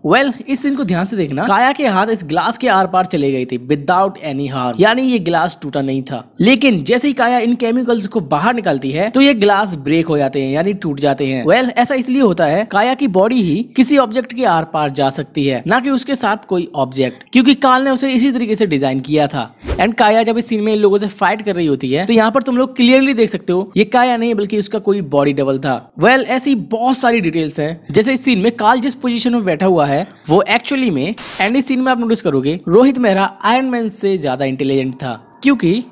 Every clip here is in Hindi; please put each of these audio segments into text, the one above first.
इस सीन को ध्यान से देखना, काया के हाथ इस ग्लास के आर पार चले गए थे विदाउट एनी हार्म, यानी ये ग्लास टूटा नहीं था। लेकिन जैसे ही काया इन केमिकल्स को बाहर निकालती है तो ये ग्लास ब्रेक हो जाते हैं, यानी टूट जाते हैं। ऐसा इसलिए होता है, काया की बॉडी ही किसी ऑब्जेक्ट के आर पार जा सकती है, ना कि उसके साथ कोई ऑब्जेक्ट, क्योंकि काल ने उसे इसी तरीके से डिजाइन किया था। एंड काया जब इस सीन में इन लोगों से फाइट कर रही होती है तो यहाँ पर तुम लोग क्लियरली देख सकते हो ये काया नहीं बल्कि उसका कोई बॉडी डबल था। ऐसी बहुत सारी डिटेल्स हैं, जैसे इस सीन में काल जिस पोजीशन में बैठा हुआ है वो एक्चुअली में, एंड इस सीन में आप नोटिस करोगे रोहित मेहरा आयरन मैन से ज्यादा इंटेलिजेंट था, क्योंकि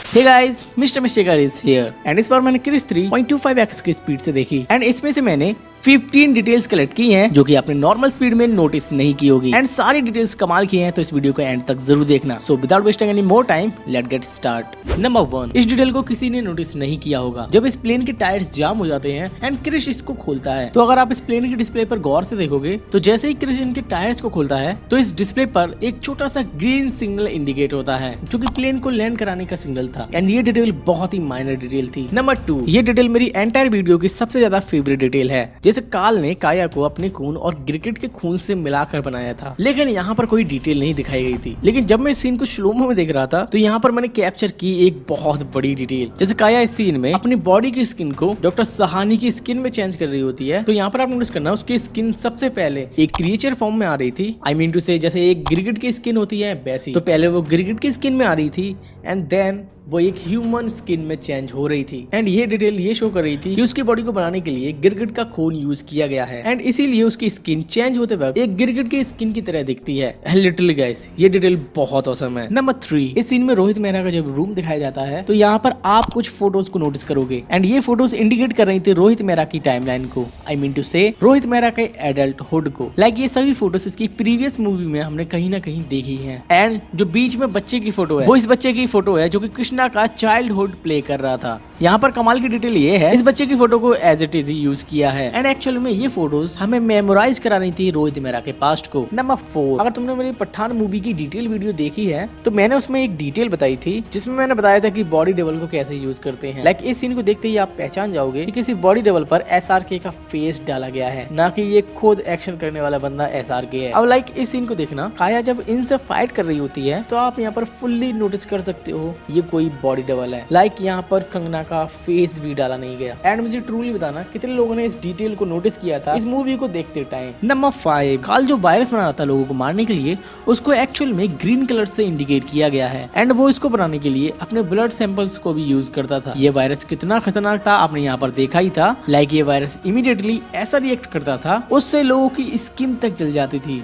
Hey guys, Mr. Mistakar is here and इस बार मैंने क्रिस 3.25x की स्पीड से देखी एंड इसमें से मैंने 15 डिटेल्स कलेक्ट की हैं जो कि आपने नॉर्मल स्पीड में नोटिस नहीं की होगी एंड सारी डिटेल्स कमाल की हैं, तो इस वीडियो को एंड तक जरूर देखना। So without wasting any more time let's get start. Number 1, इस डिटेल को किसी ने नोटिस नहीं किया होगा। जब इस प्लेन के टायर्स जाम हो जाते हैं एंड क्रिस इसको खोलता है, तो अगर आप इस प्लेन के डिस्प्ले पर गौर से देखोगे तो जैसे ही क्रिस इनके टायर्स को खोलता है तो इस डिस्प्ले पर एक छोटा सा ग्रीन सिग्नल इंडिकेट होता है जो कि प्लेन को लैंड कराने का सिग्नल था एंड ये डिटेल बहुत ही माइनर डिटेल थी। नंबर 2, ये डिटेल मेरी एंटायर वीडियो की सबसे ज्यादा फेवरेट डिटेल है। जैसे काल ने काया को अपने खून और गिरगिट के खून से मिलाकर बनाया था, लेकिन यहाँ पर कोई डिटेल नहीं दिखाई गई थी। लेकिन जब मैं इस सीन को स्लोमो में देख रहा था तो यहाँ पर मैंने कैप्चर की एक बहुत बड़ी डिटेल। जैसे काया इस सीन में अपनी बॉडी की स्किन को डॉक्टर सहानी की स्किन में चेंज कर रही होती है, तो यहाँ पर आप नोटिस करना उसकी स्किन सबसे पहले एक क्रिएचर फॉर्म में आ रही थी। आई मीन टू से जैसे एक गिरगिट की स्किन होती है वैसी, तो पहले वो गिरगिट की स्किन में आ रही थी एंड देन वो एक ह्यूमन स्किन में चेंज हो रही थी। एंड ये डिटेल ये शो कर रही थी कि उसकी बॉडी को बनाने के लिए गिरगिट का खून यूज किया गया है एंड इसीलिए उसकी स्किन चेंज होते वक्त एक गिरगिट की स्किन की तरह दिखती है। लिटरली गाइस, ये डिटेल बहुत औसम है। नंबर 3, इस सीन में रोहित मेहरा का जब रूम दिखाया जाता है तो यहाँ पर आप कुछ फोटोज को नोटिस करोगे एंड ये फोटोज इंडिकेट कर रही थी रोहित मेहरा की टाइमलाइन को, आई मीन टू से रोहित मेहरा के एडल्टहुड को। ये सभी फोटोज इसकी प्रीवियस मूवी में हमने कहीं ना कहीं देखी है। एंड जो बीच में बच्चे की फोटो है वो इस बच्चे की फोटो है जो कि कृष्णा का चाइल्ड प्ले कर रहा था। यहाँ पर कमाल की डिटेल ये है, इस बच्चे की फोटो को एज इट इज यूज किया है एंड एक्चुअली में ये फोटोज हमें मेमोराइज करानी थी रोहित मेहरा के पास्ट को। नंबर 4, अगर तुमने मेरी पठान मूवी की डिटेल वीडियो देखी है तो मैंने उसमें एक डिटेल बताई थी जिसमें मैंने बताया था कि बॉडी डबल को कैसे यूज करते हैं। इस सीन को देखते ही आप पहचान जाओगे कि किसी बॉडी डबल पर SRK का फेस डाला गया है, ना कि ये खुद एक्शन करने वाला बंदा SRK है। अब इस सीन को देखना, काया जब इनसे फाइट कर रही होती है तो आप यहाँ पर फुल्ली नोटिस कर सकते हो ये कोई बॉडी डबल है। यहाँ पर कंगना का फेस भी डाला नहीं गया एंड मुझे ट्रूली बताना कितने लोगों ने इस डिटेल को नोटिस किया था इस मूवी को देखते टाइम। नंबर 5, काल जो वायरस बना रहा था लोगों को मारने के लिए उसको एक्चुअल में ग्रीन कलर से इंडिकेट किया गया है एंड वो इसको बनाने के लिए अपने ब्लड सैंपल्स को भी यूज करता था। ये वायरस कितना खतरनाक था आपने यहाँ पर देखा ही था। ये वायरस इमीडिएटली ऐसा रिएक्ट करता था उससे लोगों की स्किन तक जल जाती थी।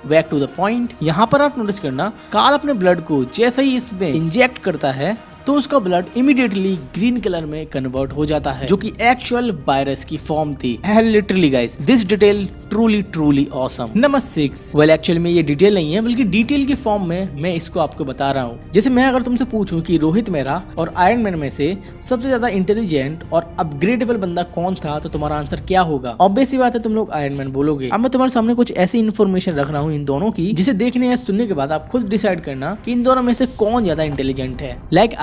बैक टू द पॉइंट, यहाँ पर आप नोटिस करना काल अपने ब्लड को जैसे ही इसमें इंजेक्ट करता है तो उसका ब्लड इमीडिएटली ग्रीन कलर में कन्वर्ट हो जाता है जो कि एक्चुअल वायरस की फॉर्म थी। Literally guys, this detail truly awesome. Number 6, actually में ये डिटेल नहीं है बल्कि डिटेल की फॉर्म में मैं इसको आपको बता रहा हूँ। जैसे मैं अगर तुमसे पूछूं कि रोहित मेहरा और आयरन मैन में से सबसे ज्यादा इंटेलिजेंट और अपग्रेडेबल बंदा कौन था तो तुम्हारा आंसर क्या होगा? ऑब्वियस सी बात है, तुम लोग आयरन मैन बोलोगे। अब मैं तुम्हारे सामने कुछ ऐसी इन्फॉर्मेशन रख रहा हूँ इन दोनों की जिसे देखने या सुनने के बाद आप खुद डिसाइड करना कि इन दोनों में से कौन ज्यादा इंटेलिजेंट है।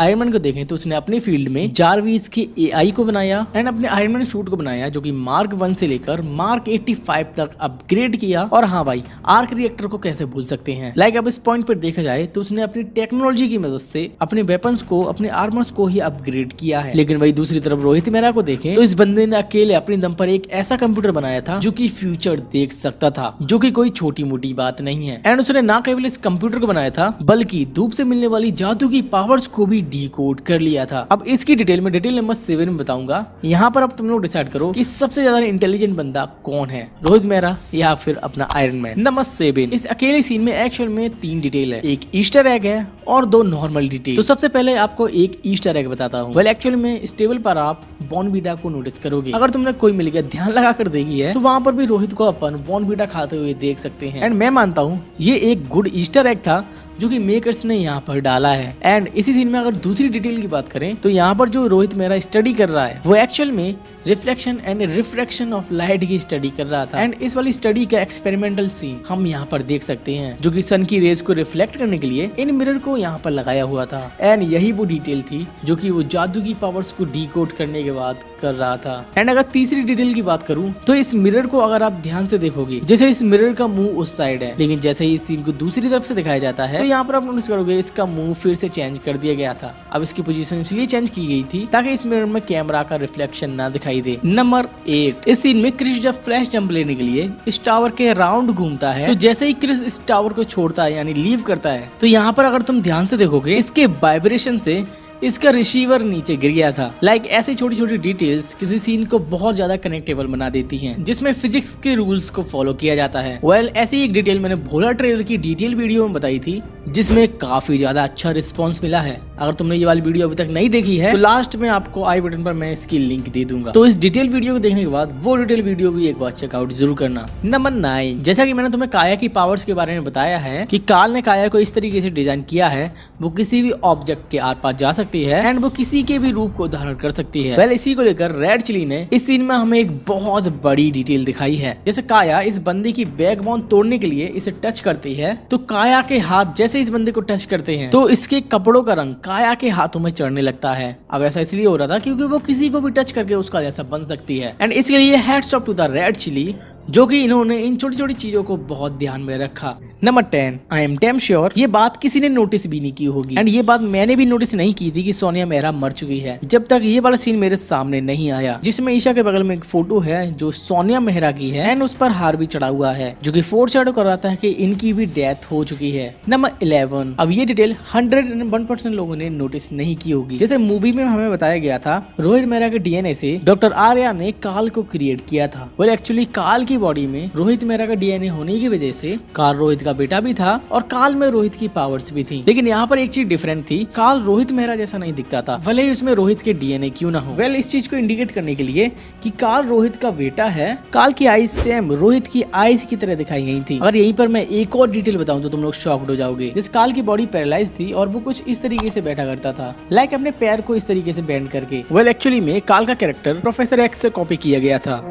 आयरन मैन को देखें तो उसने अपनी फील्ड में जारविस के AI को बनाया एंड अपने आयरन मैन सूट को बनाया जो कि मार्क 1 से लेकर मार्क 85 तक अपग्रेड किया। और हाँ भाई, आर्क रिएक्टर को कैसे भूल सकते हैं। अब इस पॉइंट पर देखा जाए तो उसने अपनी टेक्नोलॉजी की मदद से अपने वेपन्स को, अपने आर्मर्स को ही अपग्रेड किया है। लेकिन वही दूसरी तरफ रोहित मेहरा को देखें तो इस बंदे ने अकेले अपने दम पर एक ऐसा कंप्यूटर बनाया था जो कि फ्यूचर देख सकता था, जो कि कोई छोटी मोटी बात नहीं है। एंड उसने ना केवल इस कंप्यूटर को बनाया था बल्कि धूप से मिलने वाली जादू की पावर्स को भी डिकोड कर लिया था। अब इसकी डिटेल में डिटेल नंबर 7 में बताऊंगा। यहाँ पर अब तुम लोग डिसाइड करो कि सबसे ज्यादा इंटेलिजेंट बंदा कौन है, रोहित मेहरा या फिर अपना आयरन मैन। नंबर 7, इस अकेले सीन में एक्चुअल में 3 डिटेल है, एक ईस्टर एग है और 2 नॉर्मल डिटेल। तो सबसे पहले आपको एक ईस्टर एग बताता हूँ। एक्चुअली में इस टेबल पर आप बॉर्नवीटा को नोटिस करोगे। अगर तुमने कोई मिल गया ध्यान लगा कर देखी है तो वहाँ पर भी रोहित को अपन बॉर्नवीटा खाते हुए देख सकते हैं। एंड मैं मानता हूँ ये एक गुड ईस्टर एग था जो कि मेकर्स ने यहाँ पर डाला है। एंड इसी सीन में अगर दूसरी डिटेल की बात करें तो यहाँ पर जो रोहित मेहरा स्टडी कर रहा है वो एक्चुअल में reflection and refraction of light की स्टडी कर रहा था। एंड इस वाली स्टडी का एक्सपेरिमेंटल सीन हम यहाँ पर देख सकते हैं जो कि सन की रेज को रिफ्लेक्ट करने के लिए इन मिरर को क्यों यहाँ पर लगाया हुआ था। एंड यही वो डिटेल थी जो कि वो जादू की पावर्स को डिकोड करने के बाद कर रहा था। एंड अगर तीसरी डिटेल की बात करूं तो इस मिरर को अगर आप ध्यान से देखोगे, जैसे इस मिरर का मुंह उस साइड है, लेकिन जैसे ही इस सीन को दूसरी तरफ से दिखाया जाता है तो यहाँ पर आप नोटिस करोगे इसका मुंह फिर से चेंज कर दिया गया था। अब इसकी पोजीशन इसलिए चेंज की गई थी ताकि इस मिरर में कैमरा का रिफ्लेक्शन ना दिखाई दे। नंबर 8, इस सीन में क्रिस जब फ्लैश जंप लेने के लिए इस टावर के राउंड घूमता है, तो जैसे ही क्रिस इस टावर को छोड़ता है यानी लीव करता है, तो यहाँ पर अगर तुम ध्यान से देखोगे इसके वाइब्रेशन से इसका रिसीवर नीचे गिर गया था। लाइक ऐसी छोटी छोटी डिटेल्स किसी सीन को बहुत ज्यादा कनेक्टेबल बना देती हैं, जिसमें फिजिक्स के रूल्स को फॉलो किया जाता है। वेल, ऐसी एक डिटेल मैंने भोला ट्रेलर की डिटेल वीडियो में बताई थी, जिसमें काफी ज्यादा अच्छा रिस्पॉन्स मिला है। अगर तुमने ये वाली वीडियो अभी तक नहीं देखी है तो लास्ट में आपको आई बटन पर मैं इसकी लिंक दे दूंगा, तो इस डिटेल वीडियो को देखने के बाद वो डिटेल वीडियो भी एक बार चेकआउट जरूर करना। नंबर 9, जैसा कि मैंने तुम्हें काया की पावर्स के बारे में बताया है कि काल ने काया को इस तरीके से डिजाइन किया है वो किसी भी ऑब्जेक्ट के आर पार जा सकती है एंड वो किसी के भी रूप को धारण कर सकती है। वेल, इसी को लेकर रेड चिली ने इस सीन में हमें एक बहुत बड़ी डिटेल दिखाई है। जैसे काया इस बंदी की बैकबोन तोड़ने के लिए इसे टच करती है, तो काया के हाथ जैसे इस बंदे को टच करते हैं तो इसके कपड़ों का रंग काया के हाथों में चढ़ने लगता है। अब ऐसा इसलिए हो रहा था क्योंकि वो किसी को भी टच करके उसका जैसा बन सकती है। एंड इसके लिए hats off to the red chilli, जो कि इन्होंने इन छोटी छोटी चीजों को बहुत ध्यान में रखा। Number 10, I am damn sure ये बात किसी ने नोटिस भी नहीं की होगी एंड ये बात मैंने भी नोटिस नहीं की थी कि सोनिया मेहरा मर चुकी है, जब तक ये वाला सीन मेरे सामने नहीं आया, जिसमें ईशा के बगल में एक फोटो है जो सोनिया मेहरा की है एंड उस पर हार भी चढ़ा हुआ है, जो कि फोरशैडो कराता है कि इनकी भी डेथ हो चुकी है। नंबर 11, अब ये डिटेल 101% लोगों ने नोटिस नहीं की होगी। जैसे मूवी में हमें बताया गया था रोहित मेहरा के डीएनए से डॉक्टर आर्या ने काल को क्रिएट किया था। वेल, एक्चुअली काल की बॉडी में रोहित मेहरा का डीएनए होने की वजह से काल रोहित का बेटा भी था और काल में रोहित की पावर्स भी थी। लेकिन यहाँ पर एक चीज डिफरेंट थी, काल रोहित मेहरा जैसा नहीं दिखता था, भले ही उसमें रोहित के डीएनए क्यों ना हो। वेल, इस चीज को इंडिकेट करने के लिए कि काल रोहित का बेटा है, काल की आईज सेम रोहित की आईज की तरह दिखाई गई थी। अगर यहीं पर मैं एक और डिटेल बताऊं तो तुम लोग शॉक्ड हो जाओगे। जिस काल की बॉडी पैरालाइज थी और वो कुछ इस तरीके से बैठा करता था, लाइक अपने पैर को इस तरीके से बेंड करके। वेल, एक्चुअली में काल का कैरेक्टर प्रोफेसर एक्स से कॉपी किया गया था।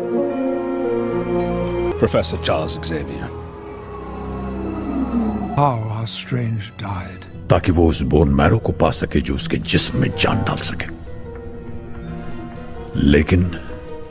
Professor Charles Xavier. How our Strange died. ताकि वो उस बोन मैरो को पा सके जो उसके जिस्म में जान डाल सके। लेकिन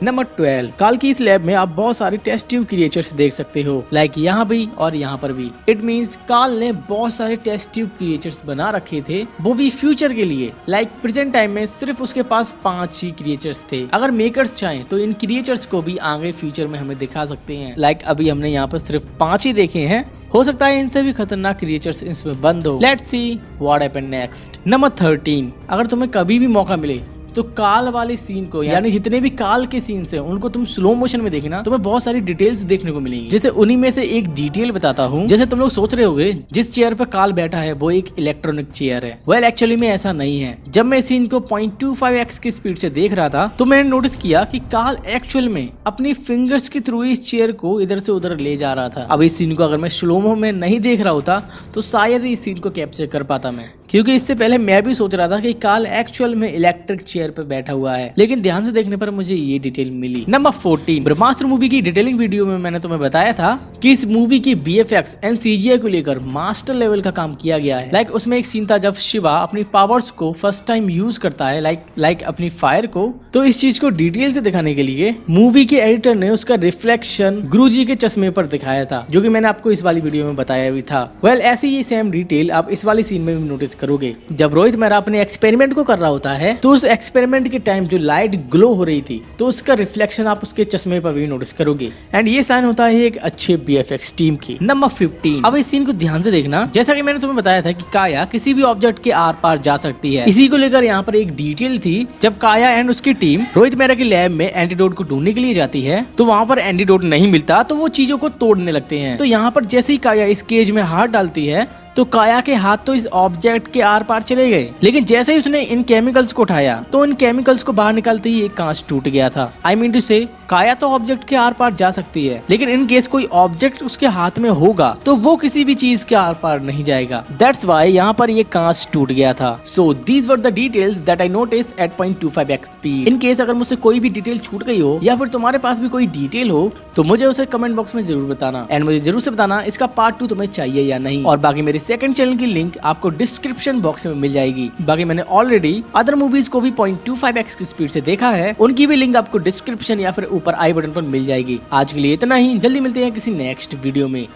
नंबर 12, काल की इस लैब में आप बहुत सारे टेस्ट ट्यूब क्रिएचर्स देख सकते हो, लाइक यहाँ भी और यहाँ पर भी। इट मींस काल ने बहुत सारे टेस्ट ट्यूब क्रिएचर्स बना रखे थे, वो भी फ्यूचर के लिए। लाइक प्रेजेंट टाइम में सिर्फ उसके पास 5 ही क्रिएचर्स थे। अगर मेकर्स चाहें तो इन क्रिएचर्स को भी आगे फ्यूचर में हमें दिखा सकते हैं। लाइक अभी हमने यहाँ पर सिर्फ 5 ही देखे हैं, हो सकता है इनसे भी खतरनाक क्रिएचर्स इसमें बंद हो। Let's see what happen next. Number 13, अगर तुम्हें कभी भी मौका मिले तो काल वाले सीन को, यानी जितने भी काल के सीन्स हैं उनको तुम स्लो मोशन में देखना, तुम्हें बहुत सारी डिटेल्स देखने को मिलेंगी। जैसे उन्हीं में से एक डिटेल बताता हूँ। जैसे तुम लोग सोच रहे होगे जिस चेयर पर काल बैठा है वो एक इलेक्ट्रॉनिक चेयर है। वेल, एक्चुअली में ऐसा नहीं है। जब मैं सीन को 0.25x की स्पीड से देख रहा था तो मैंने नोटिस किया कि काल एक्चुअल में अपनी फिंगर्स के थ्रू इस चेयर को इधर से उधर ले जा रहा था। अब इस सीन को अगर मैं स्लोमो में नहीं देख रहा होता तो शायद इस सीन को कैप्चर कर पाता मैं, क्योंकि इससे पहले मैं भी सोच रहा था कि काल एक्चुअल में इलेक्ट्रिक चेयर पर बैठा हुआ है, लेकिन ध्यान से देखने पर मुझे ये डिटेल मिली। नंबर 14, ब्रह्मास्त्र मूवी की डिटेलिंग वीडियो में मैंने तुम्हें बताया था कि इस मूवी की BFX एंड CGI को लेकर मास्टर लेवल का काम किया गया है। लाइक उसमें एक सीन था जब शिवा अपनी पावर्स को फर्स्ट टाइम यूज करता है, लाइक अपनी फायर को। तो इस चीज को डिटेल से दिखाने के लिए मूवी के एडिटर ने उसका रिफ्लेक्शन गुरुजी के चश्मे पर दिखाया था, जो कि मैंने आपको इस वाली वीडियो में बताया भी था। वेल, ऐसी ही सेम डिटेल आप इस वाली सीन में भी नोटिस करोगे। जब रोहित मेहरा अपने एक्सपेरिमेंट को कर रहा होता है तो उस एक्सपेरिमेंट के टाइम जो लाइट ग्लो हो रही थी तो उसका रिफ्लेक्शन आप उसके चश्मे पर भी नोटिस करोगे। एंड ये साइन होता है एक अच्छे BFX टीम की। नंबर 15, अब इस सीन को ध्यान से देखना। जैसा कि मैंने तुम्हें बताया था कि काया किसी भी ऑब्जेक्ट के आर पार जा सकती है, इसी को लेकर यहाँ पर एक डिटेल थी। जब काया एंड उसकी टीम रोहित मेहरा की लैब में एंटीडोट को ढूंढने के लिए जाती है तो वहाँ पर एंटीडोट नहीं मिलता, तो वो चीजों को तोड़ने लगते हैं। तो यहाँ पर जैसे ही काया इस केज में हाथ डालती है तो काया के हाथ तो इस ऑब्जेक्ट के आर पार चले गए, लेकिन जैसे ही उसने इन केमिकल्स को उठाया तो इन केमिकल्स को बाहर निकालते ही एक कांच टूट गया था। आई मीन टू से काया तो ऑब्जेक्ट के आर पार जा सकती है, लेकिन इन केस कोई ऑब्जेक्ट उसके हाथ में होगा तो वो किसी भी चीज के आर पार नहीं जाएगा। दैट्स व्हाई यहाँ पर ये कांच टूट गया था। So these were the details that I notice at 0.25x speed. In case अगर मुझसे कोई भी डिटेल छूट गई हो या फिर तुम्हारे पास भी कोई डिटेल हो तो मुझे उसे कमेंट बॉक्स में जरूर बताना, एंड मुझे जरूर से बताना इसका पार्ट 2 तुम्हें चाहिए या नहीं। और बाकी मेरी सेकंड चैनल की लिंक आपको डिस्क्रिप्शन बॉक्स में मिल जाएगी। बाकी मैंने ऑलरेडी अदर मूवीज को भी 0.25x की स्पीड से देखा है, उनकी भी लिंक आपको डिस्क्रिप्शन या फिर ऊपर आई बटन पर मिल जाएगी। आज के लिए इतना ही, जल्दी मिलते हैं किसी नेक्स्ट वीडियो में।